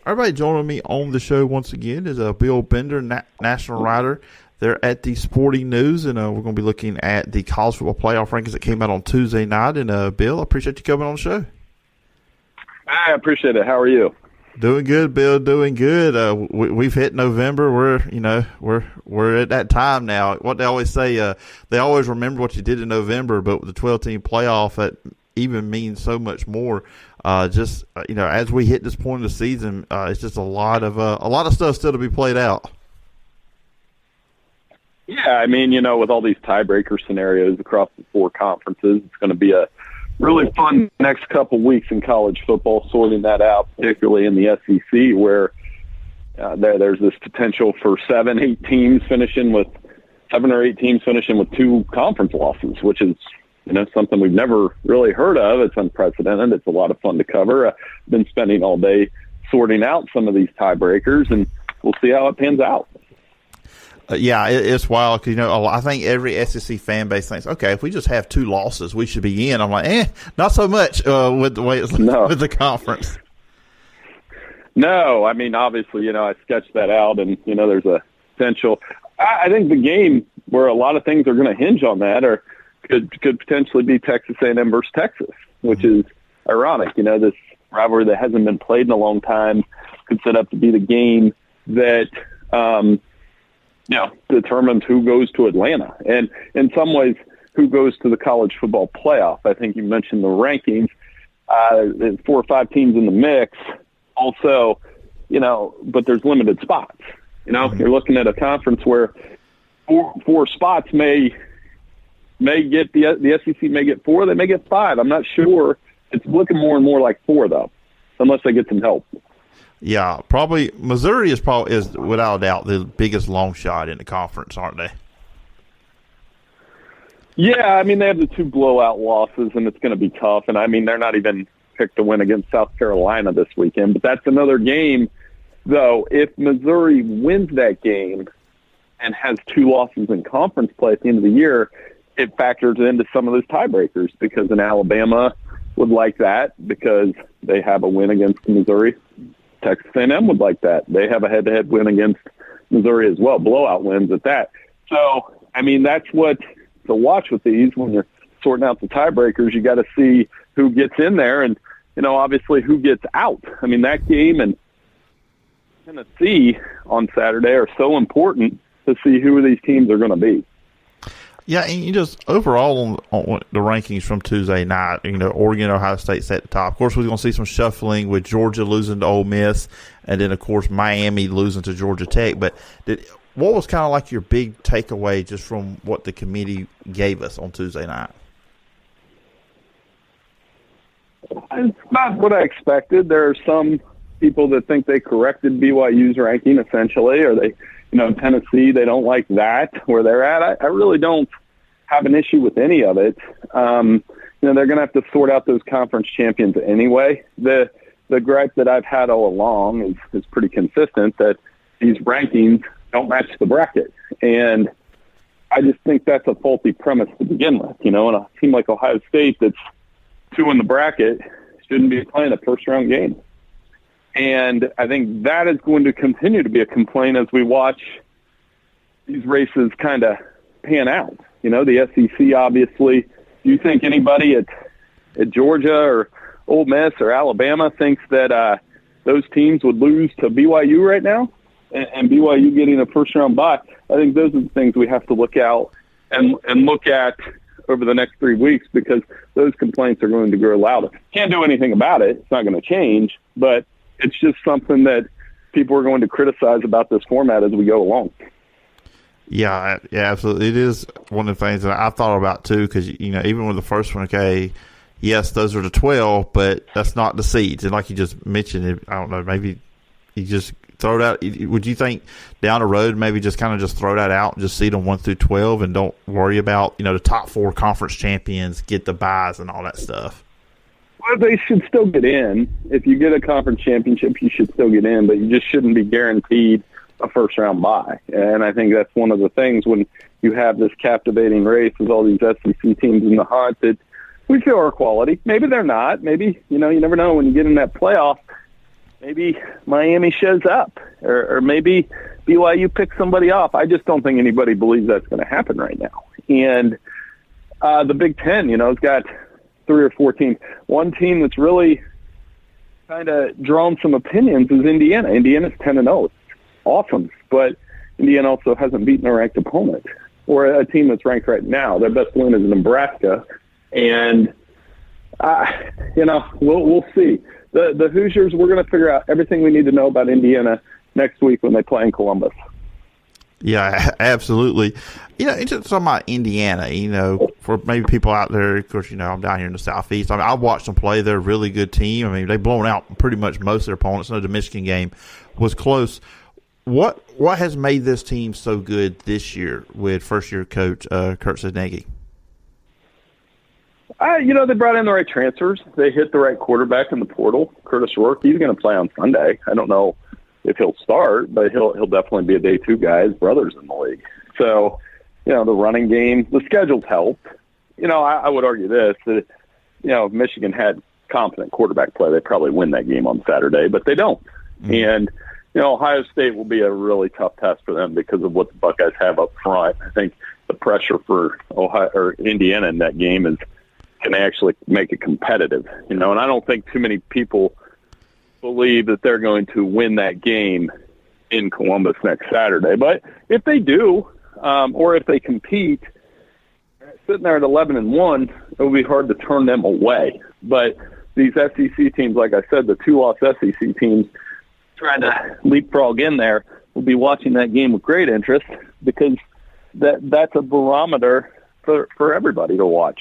Everybody joining me on the show once again is Bill Bender, national writer. They're at the Sporting News, and we're going to be looking at the college football playoff rankings that came out on Tuesday night. And Bill, I appreciate you coming on the show. I appreciate it. How are you? Doing good, Bill. Doing good. We've hit November. We're at that time now. What they always say, they always remember what you did in November, but with the 12-team playoff, that even means so much more. As we hit this point of the season, it's just a lot of stuff still to be played out. Yeah, I mean, with all these tiebreaker scenarios across the four conferences, it's going to be a really fun next couple weeks in college football, sorting that out, particularly in the SEC, where there's this potential for 7 or 8 teams finishing with two conference losses, which is something we've never really heard of. It's unprecedented. It's a lot of fun to cover. I've been spending all day sorting out some of these tiebreakers, and we'll see how it pans out. It's wild because, I think every SEC fan base thinks, okay, if we just have 2 losses, we should be in. I'm like, not so much with the way it's with the conference. No, I mean, obviously, I sketched that out, and, there's a potential. I think the game where a lot of things are going to hinge on that could potentially be Texas A&M versus Texas, which is ironic. This rivalry that hasn't been played in a long time could set up to be the game that determines who goes to Atlanta. And in some ways, who goes to the college football playoff. I think you mentioned the rankings. There's 4 or 5 teams in the mix. Also, but there's limited spots. You're looking at a conference where four spots may get the SEC may get 4, they may get 5. I'm not sure. It's looking more and more like 4, though, unless they get some help. Yeah, probably Missouri is without a doubt the biggest long shot in the conference, aren't they? Yeah, I mean, they have the 2 blowout losses, and it's going to be tough. And, I mean, they're not even picked to win against South Carolina this weekend. But that's another game, though. If Missouri wins that game and has 2 losses in conference play at the end of the year, it factors into some of those tiebreakers, because in Alabama would like that because they have a win against Missouri. Texas A&M would like that. They have a head-to-head win against Missouri as well, blowout wins at that. So, I mean, that's what to watch with these when you're sorting out the tiebreakers. You got to see who gets in there and, obviously who gets out. I mean, that game and Tennessee on Saturday are so important to see who these teams are going to be. Yeah, and you just overall on the rankings from Tuesday night, Oregon, Ohio State set at the top. Of course, we're going to see some shuffling with Georgia losing to Ole Miss, and then, of course, Miami losing to Georgia Tech. But what was kind of like your big takeaway just from what the committee gave us on Tuesday night? It's not what I expected. There are some people that think they corrected BYU's ranking, essentially, or they – Tennessee, they don't like that, where they're at. I really don't have an issue with any of it. They're going to have to sort out those conference champions anyway. The gripe that I've had all along is pretty consistent, that these rankings don't match the bracket. And I just think that's a faulty premise to begin with. And a team like Ohio State that's 2 in the bracket shouldn't be playing a first-round game. And I think that is going to continue to be a complaint as we watch these races kind of pan out. The SEC, obviously, do you think anybody at Georgia or Ole Miss or Alabama thinks that those teams would lose to BYU right now and BYU getting a first-round bye? I think those are the things we have to look out and look at over the next 3 weeks, because those complaints are going to grow louder. Can't do anything about it. It's not going to change, but it's just something that people are going to criticize about this format as we go along. Yeah, absolutely. It is one of the things that I thought about too, because even with the first one, okay, yes, those are the 12, but that's not the seeds. And like you just mentioned, I don't know, maybe you just throw it out. Would you think down the road maybe just kind of just throw that out and just seed them 1 through 12 and don't worry about the top 4 conference champions get the buys and all that stuff? Well, they should still get in. If you get a conference championship, you should still get in, but you just shouldn't be guaranteed a first-round bye. And I think that's one of the things when you have this captivating race with all these SEC teams in the hunt that we feel are quality. Maybe they're not. Maybe, you never know when you get in that playoff. maybe Miami shows up, or maybe BYU picks somebody off. I just don't think anybody believes that's going to happen right now. And the Big Ten, has got 3 or 4 teams. One team that's really kind of drawn some opinions is Indiana. Indiana's 10-0. It's awesome, but Indiana also hasn't beaten a ranked opponent or a team that's ranked right now. Their best win is in Nebraska, and we'll see. The Hoosiers, we're going to figure out everything we need to know about Indiana next week when they play in Columbus. Yeah, absolutely. It's just talking about Indiana, for maybe people out there, of course, I'm down here in the Southeast. I watched them play. They're a really good team. They've blown out pretty much most of their opponents. I know the Michigan game was close. What has made this team so good this year with first-year coach Kurt Sisnegi? They brought in the right transfers. They hit the right quarterback in the portal. Curtis Rourke, he's going to play on Sunday. I don't know if he'll start, but he'll definitely be a day 2 guy. His brother's in the league. So, the running game, the schedule's helped. I would argue this, that, if Michigan had competent quarterback play, they'd probably win that game on Saturday, but they don't. Mm-hmm. And, Ohio State will be a really tough test for them because of what the Buckeyes have up front. I think the pressure for Indiana in that game is can actually make it competitive, and I don't think too many people believe that they're going to win that game in Columbus next Saturday. But if they do, or if they compete, sitting there at 11-1, it will be hard to turn them away. But these SEC teams, like I said, the 2-loss SEC teams trying to leapfrog in there, will be watching that game with great interest because that's a barometer for everybody to watch.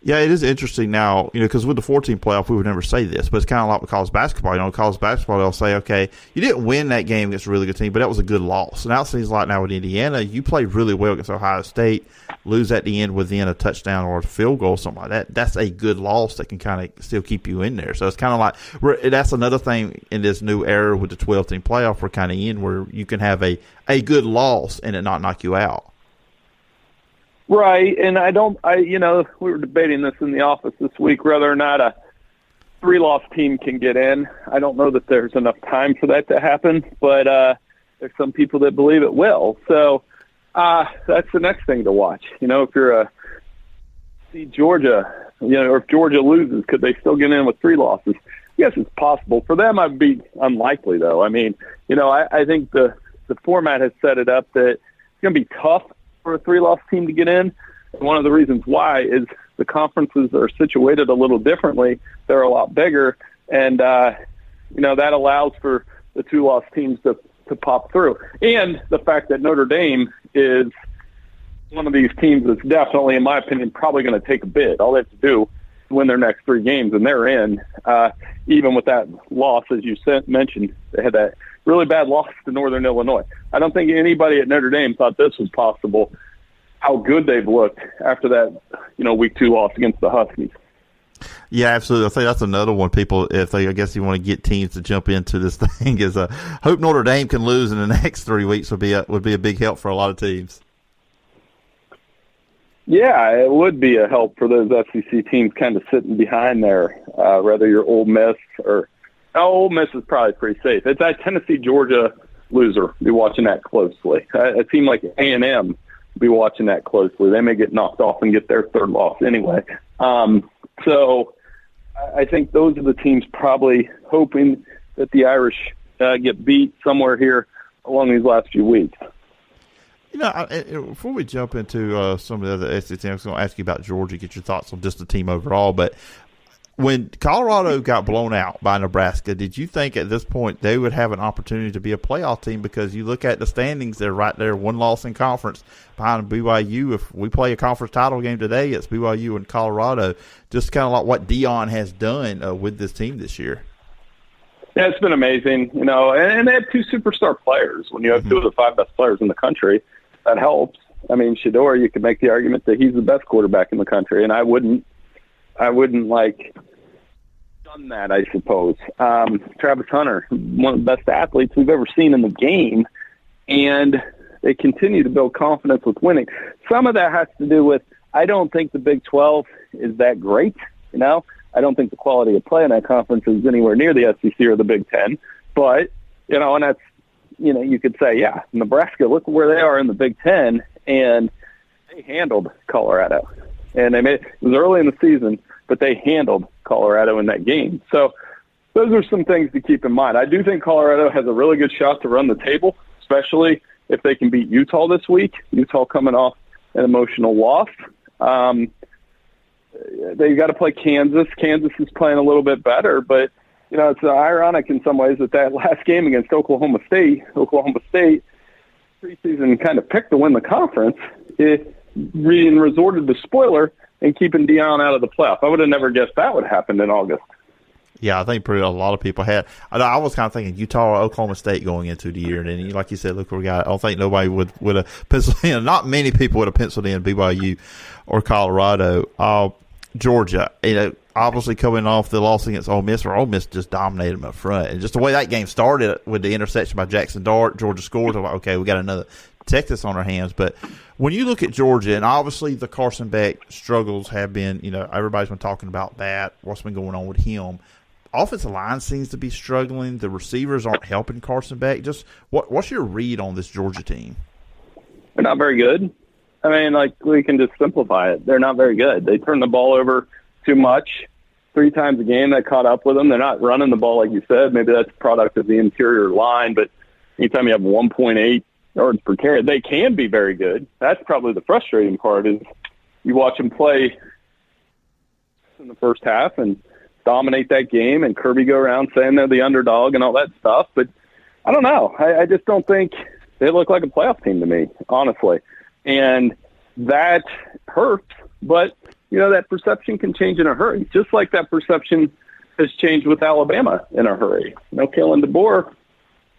Yeah, it is interesting now, because with the 14 playoff, we would never say this, but it's kind of like with college basketball. College basketball, they'll say, okay, you didn't win that game against a really good team, but that was a good loss. And now it seems like now with Indiana, you played really well against Ohio State, lose at the end within a touchdown or a field goal, something like that. That's a good loss that can kind of still keep you in there. So it's kind of like that's another thing in this new era with the 12-team playoff we're kind of in, where you can have a good loss and it not knock you out. Right, and we were debating this in the office this week, whether or not a 3-loss team can get in. I don't know that there's enough time for that to happen, but there's some people that believe it will. So that's the next thing to watch. If you're see Georgia, or if Georgia loses, could they still get in with 3 losses? Yes, it's possible. For them, I'd be unlikely, though. I think the format has set it up that it's going to be tough for a 3-loss team to get in. And one of the reasons why is the conferences are situated a little differently. They're a lot bigger, and that allows for the 2-loss teams to pop through. And the fact that Notre Dame is one of these teams that's definitely, in my opinion, probably going to take a bid. All they have to do is win their next 3 games, and they're in. Even with that loss, as you mentioned, they had that really bad loss to Northern Illinois. I don't think anybody at Notre Dame thought this was possible, how good they've looked after that, week 2 loss against the Huskies. Yeah, absolutely. I think that's another one. People, I guess you want to get teams to jump into this thing, is hope Notre Dame can lose in the next 3 weeks would be a big help for a lot of teams. Yeah, it would be a help for those SEC teams kind of sitting behind there, whether you're Ole Miss or Ole Miss is probably pretty safe. It's that Tennessee-Georgia loser. Be watching that closely. A team like A&M be watching that closely. They may get knocked off and get their 3rd loss anyway. So I think those are the teams probably hoping that the Irish get beat somewhere here along these last few weeks. Before we jump into some of the other SEC, I was going to ask you about Georgia, get your thoughts on just the team overall. But when Colorado got blown out by Nebraska, did you think at this point they would have an opportunity to be a playoff team? Because you look at the standings, they're right there, 1 loss in conference behind BYU. If we play a conference title game today, it's BYU and Colorado. Just kind of like what Dion has done with this team this year. Yeah, it's been amazing, and they have 2 superstar players. When you have 2 of the 5 best players in the country, that helps. Shedeur, you could make the argument that he's the best quarterback in the country, and I wouldn't done that, I suppose. Travis Hunter, one of the best athletes we've ever seen in the game, and they continue to build confidence with winning. Some of that has to do with, I don't think the Big 12 is that great. I don't think the quality of play in that conference is anywhere near the SEC or the Big Ten. But, and that's, you could say, yeah, Nebraska, look where they are in the Big Ten, and they handled Colorado. And it was early in the season, but they handled Colorado in that game. So those are some things to keep in mind. I do think Colorado has a really good shot to run the table, especially if they can beat Utah this week. Utah coming off an emotional loss. They got to play Kansas. Kansas is playing a little bit better, but it's ironic in some ways that last game against Oklahoma State preseason kind of picked to win the conference. It resorted to spoiler and keeping Deion out of the playoff. I would have never guessed that would happen in August. Yeah, I think a lot of people had. I was kind of thinking Utah or Oklahoma State going into the year, and then, like you said, look where we got. I don't think nobody would have penciled in. Not many people would have penciled in BYU or Colorado. Georgia, obviously coming off the loss against Ole Miss, where Ole Miss just dominated them up front, and just the way that game started with the interception by Jackson Dart, Georgia scores. I'm like, okay, we got another Texas on our hands. But when you look at Georgia, and obviously the Carson Beck struggles have been, everybody's been talking about that. What's been going on with him? Offensive line seems to be struggling. The receivers aren't helping Carson Beck. Just what's your read on this Georgia team? They're not very good. I mean, we can just simplify it. They're not very good. They turn the ball over too much. 3 times a game that caught up with them. They're not running the ball like you said. Maybe that's a product of the interior line, but anytime you have 1.8 yards per carry, they can be very good. That's probably the frustrating part is you watch them play in the first half and dominate that game, and Kirby go around saying they're the underdog and all that stuff. But I don't know. I just don't think they look like a playoff team to me, honestly. And that hurts. But, that perception can change in a hurry, just like that perception has changed with Alabama in a hurry. Kalen DeBoer,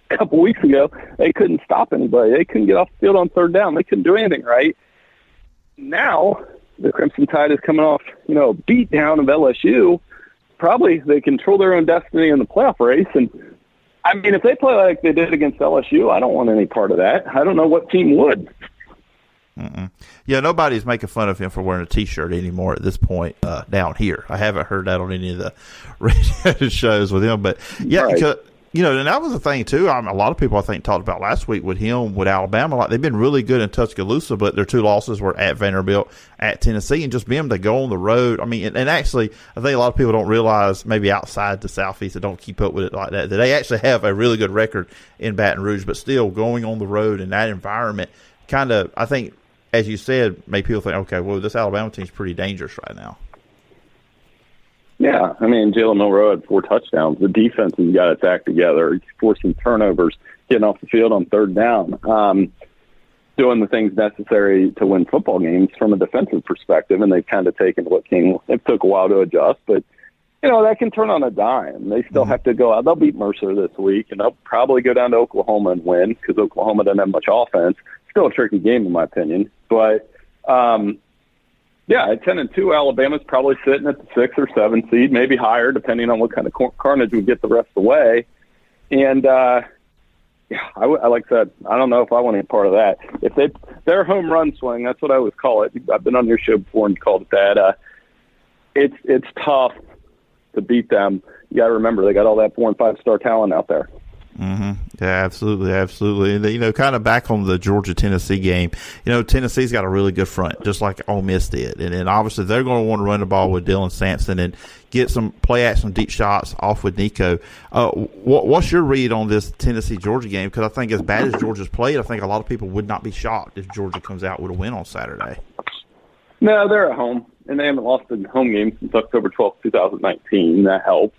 a couple weeks ago, they couldn't stop anybody. They couldn't get off the field on third down. They couldn't do anything right. Now the Crimson Tide is coming off, a beat down of LSU. Probably they control their own destiny in the playoff race. And, I mean, if they play like they did against LSU, I don't want any part of that. I don't know what team would. Mm-mm. Yeah, nobody's making fun of him for wearing a T-shirt anymore at this point down here. I haven't heard that on any of the radio shows with him. But, yeah, right. Because, and that was the thing, too. A lot of people, I think, talked about last week with him, with Alabama. Like, they've been really good in Tuscaloosa, but their 2 losses were at Vanderbilt, at Tennessee, and just being able to go on the road. I mean, and actually, I think a lot of people don't realize, maybe outside the Southeast that don't keep up with it like that they actually have a really good record in Baton Rouge, but still going on the road in that environment kind of, I think, as you said, make people think, okay, well, this Alabama team's pretty dangerous right now. Yeah, I mean, Jalen Milroe had 4 touchdowns. The defense has got its act together. He's forcing turnovers, getting off the field on third down, doing the things necessary to win football games from a defensive perspective, and they've kind of taken what came. It took a while to adjust, but, that can turn on a dime. They still have to go out. They'll beat Mercer this week, and they'll probably go down to Oklahoma and win because Oklahoma doesn't have much offense. Still a tricky game, in my opinion. But, at 10-2, Alabama's probably sitting at the 6 or 7 seed, maybe higher, depending on what kind of carnage we get the rest of the way. And, I like that. I don't know if I want any part of that. If their home run swing, that's what I always call it. I've been on your show before and you called it that. It's tough to beat them. You got to remember, they got all that 4- and 5-star talent out there. Mm-hmm. Yeah, absolutely. And, kind of back on the Georgia-Tennessee game, Tennessee's got a really good front, just like Ole Miss did. And obviously they're going to want to run the ball with Dylan Sampson and get some play-action deep shots off with Nico. What's your read on this Tennessee-Georgia game? Because I think as bad as Georgia's played, I think a lot of people would not be shocked if Georgia comes out with a win on Saturday. No, they're at home, and they haven't lost a home game since October 12th, 2019. That helps.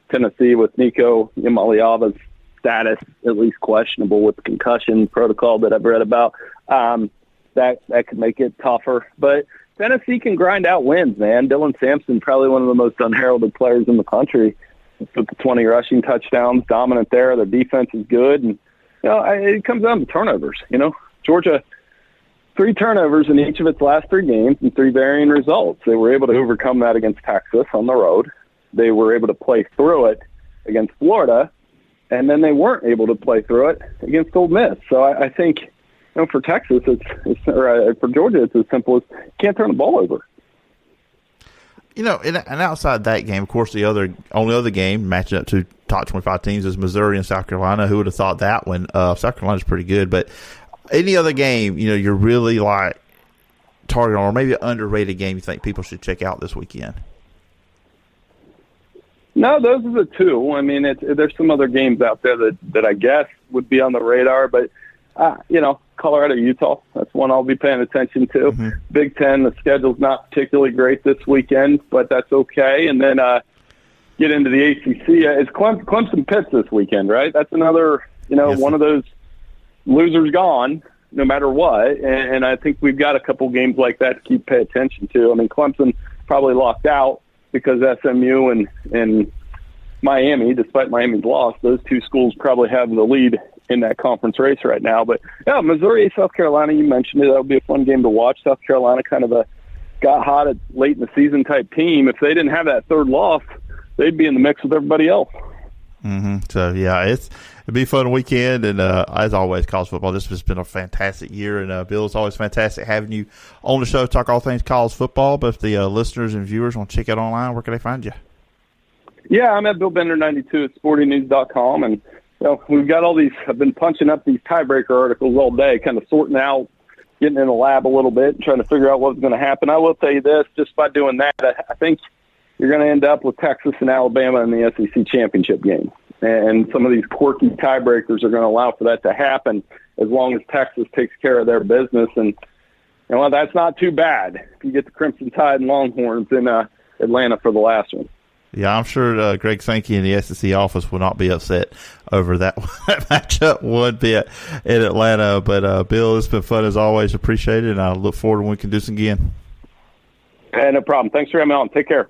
Tennessee with Nico Imaliava's status at least questionable with the concussion protocol that I've read about. That could make it tougher. But Tennessee can grind out wins, man. Dylan Sampson, probably one of the most unheralded players in the country, with the 20 rushing touchdowns, dominant there. Their defense is good. And, it comes down to turnovers. Georgia, 3 turnovers in each of its last 3 games and 3 varying results. They were able to overcome that against Texas on the road. They were able to play through it against Florida, and then they weren't able to play through it against Ole Miss. So I think, for Texas, for Georgia, it's as simple as can't turn the ball over. And outside that game, of course, the only other game matching up to top 25 teams is Missouri and South Carolina. Who would have thought that one? South Carolina's pretty good, but any other game, you're really like targeting, or maybe an underrated game you think people should check out this weekend? No, those are the two. I mean, there's some other games out there that I guess would be on the radar, but Colorado, Utah, that's one I'll be paying attention to. Mm-hmm. Big Ten, the schedule's not particularly great this weekend, but that's okay. And then get into the ACC. It's Clemson Pitt this weekend, right? That's another, Yes. one of those losers gone no matter what. And I think we've got a couple games like that to pay attention to. I mean, Clemson probably locked out because SMU and Miami, despite Miami's loss, those two schools probably have the lead in that conference race right now. But, yeah, Missouri, South Carolina, you mentioned it. That would be a fun game to watch. South Carolina kind of got hot at late in the season type team. If they didn't have that third loss, they'd be in the mix with everybody else. Mm-hmm. So, yeah, it'd be a fun weekend. And as always, college football, this has been a fantastic year. And, Bill, it's always fantastic having you on the show to talk all things college football. But if the listeners and viewers want to check out online, where can they find you? Yeah, I'm at Bill Bender 92 at sportingnews.com. And, we've got all these – I've been punching up these tiebreaker articles all day, kind of sorting out, getting in the lab a little bit, and trying to figure out what's going to happen. I will tell you this, just by doing that, I think you're going to end up with Texas and Alabama in the SEC championship game. And some of these quirky tiebreakers are going to allow for that to happen as long as Texas takes care of their business. And that's not too bad if you get the Crimson Tide and Longhorns in Atlanta for the last one. Yeah, I'm sure Greg Sankey in the SEC office will not be upset over that matchup one bit in Atlanta. But, Bill, it's been fun as always. Appreciate it, and I look forward to when we can do this again. No problem. Thanks for having me on. Take care.